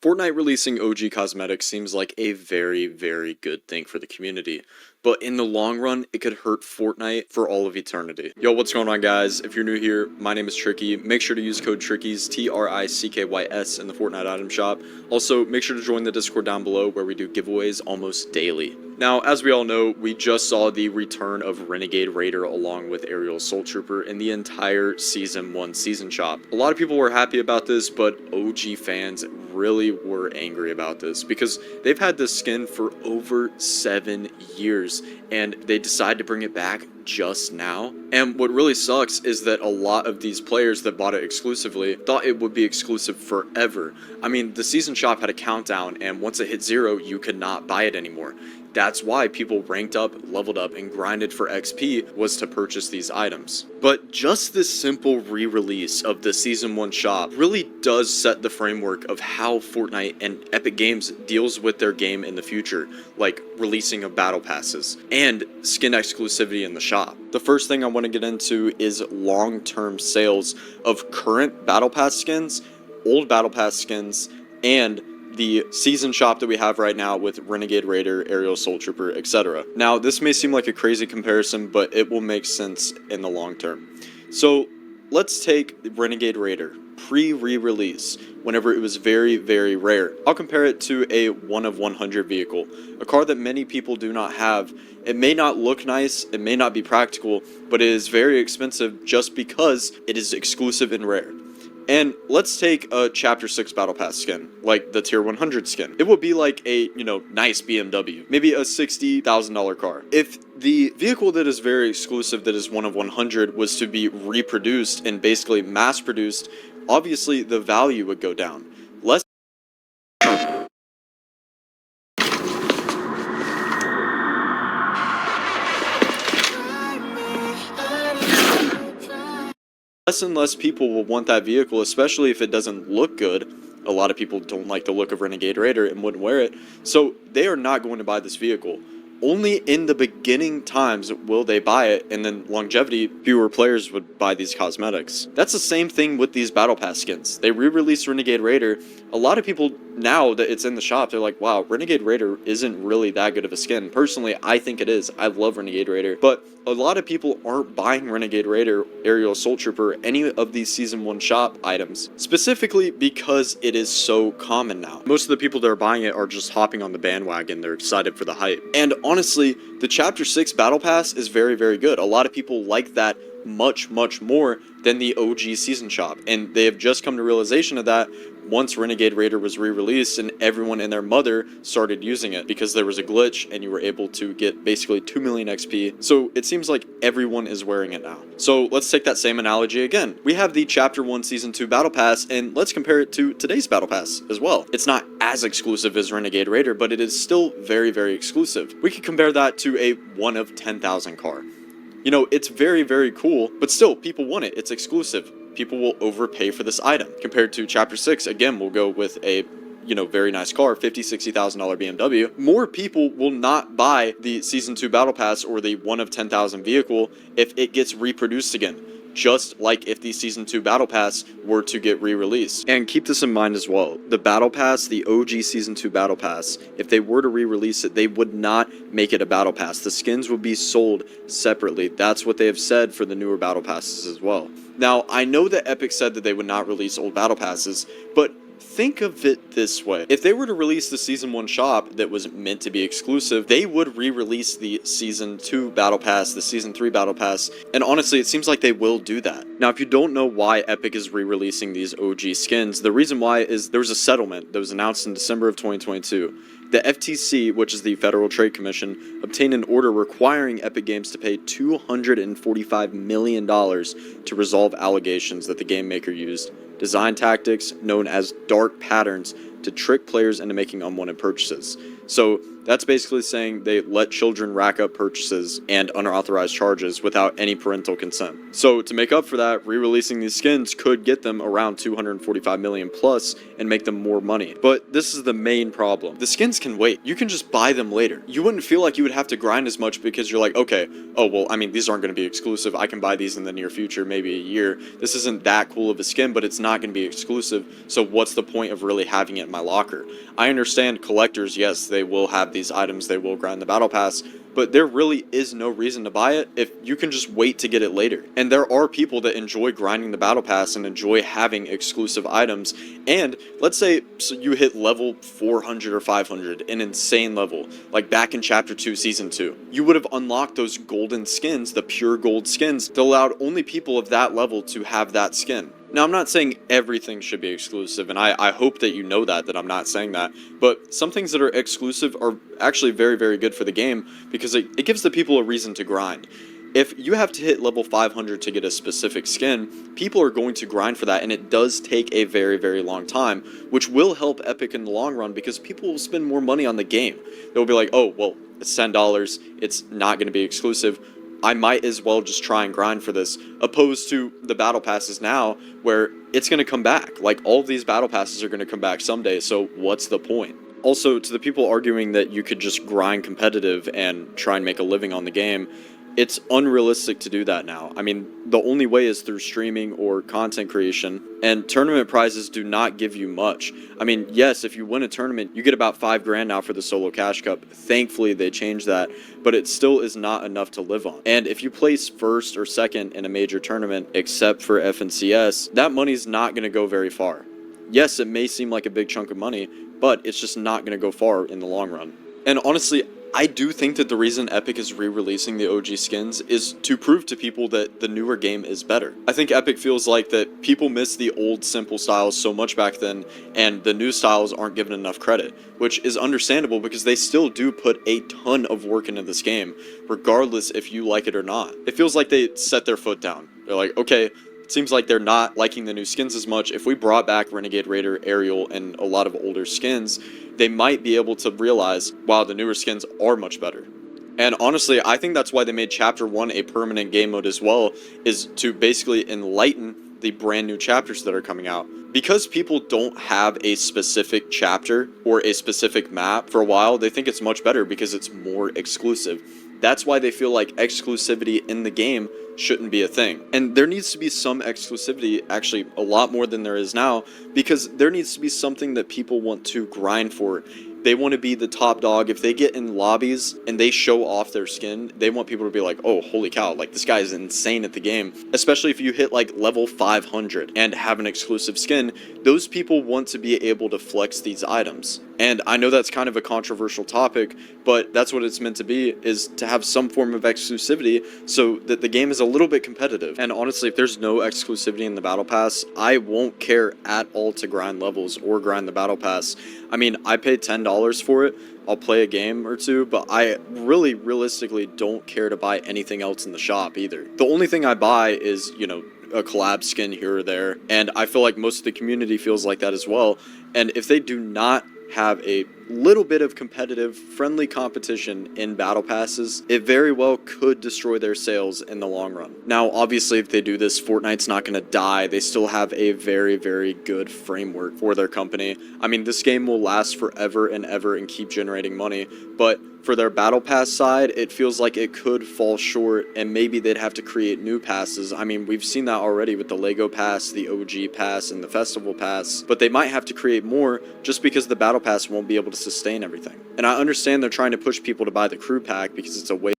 Fortnite releasing OG cosmetics seems like a very, very good thing for the community, but in the long run, it could hurt Fortnite for all of eternity. Yo, what's going on, guys? If you're new here, my name is Tricky. Make sure to use code TRICKYS, TRICKYS, in the Fortnite item shop. Also, make sure to join the Discord down below where we do giveaways almost daily. Now, as we all know, we just saw the return of Renegade Raider along with Aerial Assault Trooper in the entire Season 1 season shop. A lot of people were happy about this, but OG fans really were angry about this because they've had this skin for over 7 years and they decide to bring it back just now. And what really sucks is that a lot of these players that bought it exclusively thought it would be exclusive forever. I mean, the season shop had a countdown, and once it hit 0, you could not buy it anymore. That's why people ranked up, leveled up, and grinded for XP was to purchase these items. But just this simple re-release of the Season 1 shop really does set the framework of how Fortnite and Epic Games deals with their game in the future, like releasing of battle passes and skin exclusivity in the shop. The first thing I want to get into is long-term sales of current battle pass skins, old battle pass skins, and the season shop that we have right now with Renegade Raider, Aerial Assault Trooper, etc. Now, this may seem like a crazy comparison, but it will make sense in the long term. So, let's take Renegade Raider, pre-re-release, whenever it was very, very rare. I'll compare it to a 1 of 100 vehicle, a car that many people do not have. It may not look nice, it may not be practical, but it is very expensive just because it is exclusive and rare. And let's take a Chapter 6 Battle Pass skin, like the Tier 100 skin. It would be like a, nice BMW, maybe a $60,000 car. If the vehicle that is very exclusive, that is 1 of 100, was to be reproduced and basically mass-produced, obviously the value would go down. Less and less people will want that vehicle, especially if it doesn't look good. A lot of people don't like the look of Renegade Raider and wouldn't wear it, so they are not going to buy this vehicle. Only in the beginning times will they buy it, and then longevity, fewer players would buy these cosmetics. That's the same thing with these Battle Pass skins. They re-released Renegade Raider. A lot of people, now that it's in the shop, they're like, wow, Renegade Raider isn't really that good of a skin. Personally, I think it is. I love Renegade Raider. But a lot of people aren't buying Renegade Raider, Aerial Assault Trooper, any of these Season 1 shop items, specifically because it is so common now. Most of the people that are buying it are just hopping on the bandwagon. They're excited for the hype. And honestly, the Chapter 6 Battle Pass is very, very good. A lot of people like that much, much more than the OG season shop. And they have just come to realization of that once Renegade Raider was re-released and everyone and their mother started using it because there was a glitch and you were able to get basically 2 million XP. So it seems like everyone is wearing it now. So let's take that same analogy again. We have the Chapter 1 Season 2 Battle Pass, and let's compare it to today's Battle Pass as well. It's not as exclusive as Renegade Raider, but it is still very, very exclusive. We could compare that to a 1 of 10,000 car. It's very, very cool, but still, people want it. It's exclusive. People will overpay for this item. Compared to Chapter 6, again, we'll go with a, very nice car, $50,000, $60,000 BMW. More people will not buy the Season 2 Battle Pass or the 1 of 10,000 vehicle if it gets reproduced again. Just like if the Season 2 Battle Pass were to get re-released. And keep this in mind as well. The Battle Pass, the OG Season 2 Battle Pass, if they were to re-release it, they would not make it a Battle Pass. The skins would be sold separately. That's what they have said for the newer Battle Passes as well. Now, I know that Epic said that they would not release old Battle Passes, but think of it this way. If they were to release the Season 1 shop that was meant to be exclusive, they would re-release the Season 2 Battle Pass, the Season 3 Battle Pass, and honestly, it seems like they will do that. Now, if you don't know why Epic is re-releasing these OG skins, the reason why is there was a settlement that was announced in December of 2022. The FTC, which is the Federal Trade Commission, obtained an order requiring Epic Games to pay $245 million to resolve allegations that the game maker used design tactics known as dark patterns to trick players into making unwanted purchases. So That's basically saying they let children rack up purchases and unauthorized charges without any parental consent. So to make up for that, re-releasing these skins could get them around 245 million plus and make them more money. But this is the main problem. The skins can wait. You can just buy them later. You wouldn't feel like you would have to grind as much because you're like, okay, oh, well, I mean, these aren't going to be exclusive. I can buy these in the near future, maybe a year. This isn't that cool of a skin, but it's not going to be exclusive. So what's the point of really having it in my locker? I understand collectors, yes, they will have these items, they will grind the battle pass, but there really is no reason to buy it if you can just wait to get it later. And there are people that enjoy grinding the battle pass and enjoy having exclusive items. And let's say you hit level 400 or 500, an insane level, like back in chapter 2 season 2. You would have unlocked those golden skins, the pure gold skins, that allowed only people of that level to have that skin. Now, I'm not saying everything should be exclusive, and I hope that you know that I'm not saying that, but some things that are exclusive are actually very, very good for the game because it gives the people a reason to grind. If you have to hit level 500 to get a specific skin, people are going to grind for that, and it does take a very, very long time, which will help Epic in the long run because people will spend more money on the game. They'll be like, oh, well, it's $10, it's not going to be exclusive. I might as well just try and grind for this, opposed to the battle passes now where it's going to come back. Like, all of these battle passes are going to come back someday, so what's the point? Also, to the people arguing that you could just grind competitive and try and make a living on the game, it's unrealistic to do that now. I mean, the only way is through streaming or content creation, and tournament prizes do not give you much. I mean, yes, if you win a tournament, you get about $5,000 now for the solo cash cup. Thankfully, they changed that, but it still is not enough to live on. And if you place first or second in a major tournament, except for FNCS, that money's not going to go very far. Yes, it may seem like a big chunk of money, but it's just not going to go far in the long run. And honestly, I do think that the reason Epic is re-releasing the OG skins is to prove to people that the newer game is better. I think Epic feels like that people miss the old simple styles so much back then, and the new styles aren't given enough credit, which is understandable because they still do put a ton of work into this game, regardless if you like it or not. It feels like they set their foot down. They're like, okay, it seems like they're not liking the new skins as much. If we brought back Renegade Raider, Ariel, and a lot of older skins, they might be able to realize, wow, the newer skins are much better. And honestly, I think that's why they made Chapter 1 a permanent game mode as well, is to basically enlighten the brand new chapters that are coming out. Because people don't have a specific chapter or a specific map for a while, they think it's much better because it's more exclusive. That's why they feel like exclusivity in the game shouldn't be a thing. And there needs to be some exclusivity, actually a lot more than there is now, because there needs to be something that people want to grind for. They want to be the top dog. If they get in lobbies and they show off their skin, they want people to be like, oh, holy cow, like this guy is insane at the game. Especially if you hit like level 500 and have an exclusive skin, those people want to be able to flex these items. And I know that's kind of a controversial topic, but that's what it's meant to be, is to have some form of exclusivity so that the game is a little bit competitive. And honestly, if there's no exclusivity in the Battle Pass, I won't care at all to grind levels or grind the Battle Pass. I mean, I paid $10 for it. I'll play a game or two, but I really realistically don't care to buy anything else in the shop either. The only thing I buy is, you know, a collab skin here or there, and I feel like most of the community feels like that as well. And if they do not have a little bit of competitive, friendly competition in battle passes, it very well could destroy their sales in the long run. Now, obviously, if they do this, Fortnite's not going to die. They still have a very, very good framework for their company. I mean, this game will last forever and ever and keep generating money, but for their battle pass side, it feels like it could fall short, and maybe they'd have to create new passes. I mean, we've seen that already with the Lego pass, the OG pass, and the festival pass, but they might have to create more just because the battle pass won't be able to sustain everything. And I understand they're trying to push people to buy the crew pack because it's a way